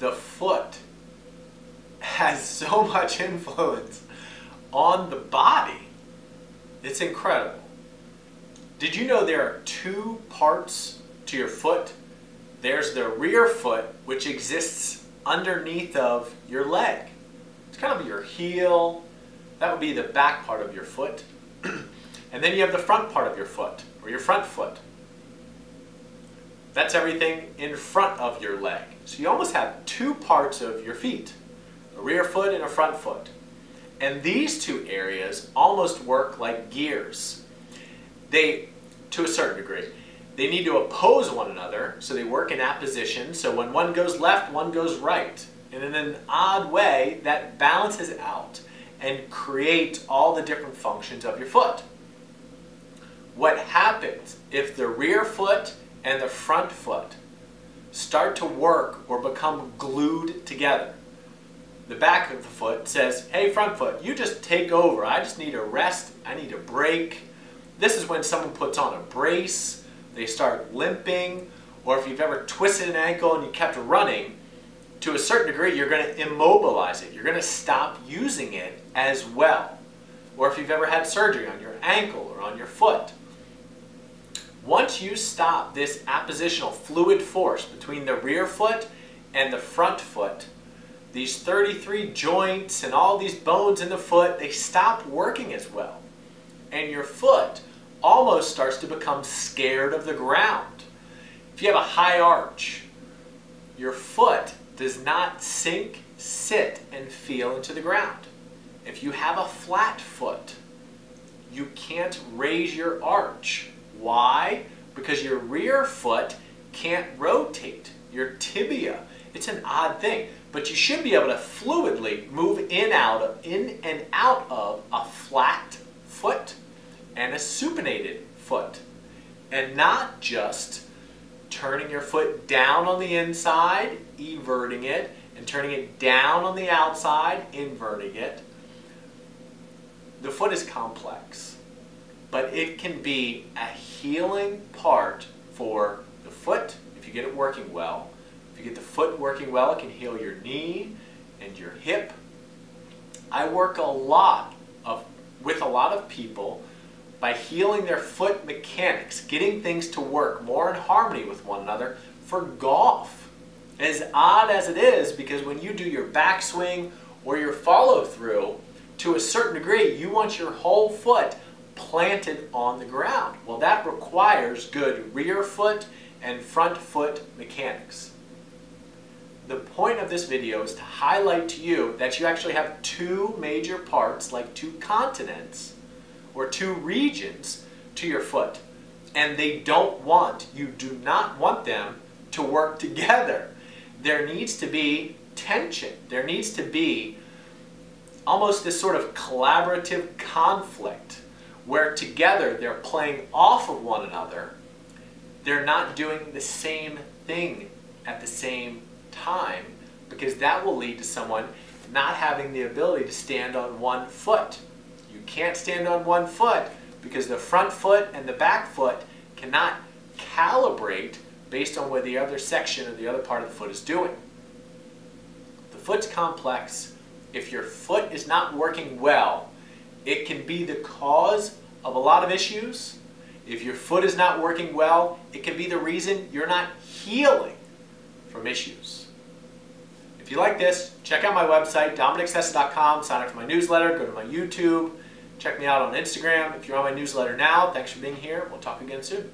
the foot has so much influence on the body. It's incredible. Did you know there are two parts to your foot? There's the rear foot, which exists underneath of your leg. It's kind of your heel. That would be the back part of your foot. And then you have the front part of your foot, or your front foot. That's everything in front of your leg. So you almost have two parts of your feet, a rear foot and a front foot. And these two areas almost work like gears. They, to a certain degree, they need to oppose one another, so they work in apposition. So when one goes left, one goes right. And in an odd way, that balances out and creates all the different functions of your foot. What happens if the rear foot and the front foot start to work or become glued together? The back of the foot says, hey front foot, you just take over. I just need a rest. I need a break. This is when someone puts on a brace, they start limping, or if you've ever twisted an ankle and you kept running, to a certain degree you're going to immobilize it. You're going to stop using it as well. Or if you've ever had surgery on your ankle or on your foot. Once you stop this appositional fluid force between the rear foot and the front foot, these 33 joints and all these bones in the foot, they stop working as well. And your foot almost starts to become scared of the ground. If you have a high arch, your foot does not sink, sit, and feel into the ground. If you have a flat foot, you can't raise your arch. Why? Because your rear foot can't rotate. Your tibia. It's an odd thing. But you should be able to fluidly move in and out of a flat foot and a supinated foot. And not just turning your foot down on the inside, everting it, and turning it down on the outside, inverting it. The foot is complex, but it can be a healing part for the foot if you get it working well. If you get the foot working well, it can heal your knee and your hip. I work with a lot of people by healing their foot mechanics, getting things to work more in harmony with one another for golf. As odd as it is, because when you do your backswing or your follow through, to a certain degree, you want your whole foot planted on the ground. Well, that requires good rear foot and front foot mechanics. The point of this video is to highlight to you that you actually have two major parts, like two continents or two regions to your foot. And you do not want them to work together. There needs to be tension. There needs to be almost this sort of collaborative conflict where together they're playing off of one another. They're not doing the same thing at the same time, because that will lead to someone not having the ability to stand on one foot. You can't stand on one foot because the front foot and the back foot cannot calibrate based on what the other section or the other part of the foot is doing. The foot's complex. If your foot is not working well, it can be the cause of a lot of issues. If your foot is not working well, it can be the reason you're not healing from issues. If you like this, check out my website, DominicSessa.com, sign up for my newsletter, go to my YouTube, check me out on Instagram. If you're on my newsletter now, thanks for being here. We'll talk again soon.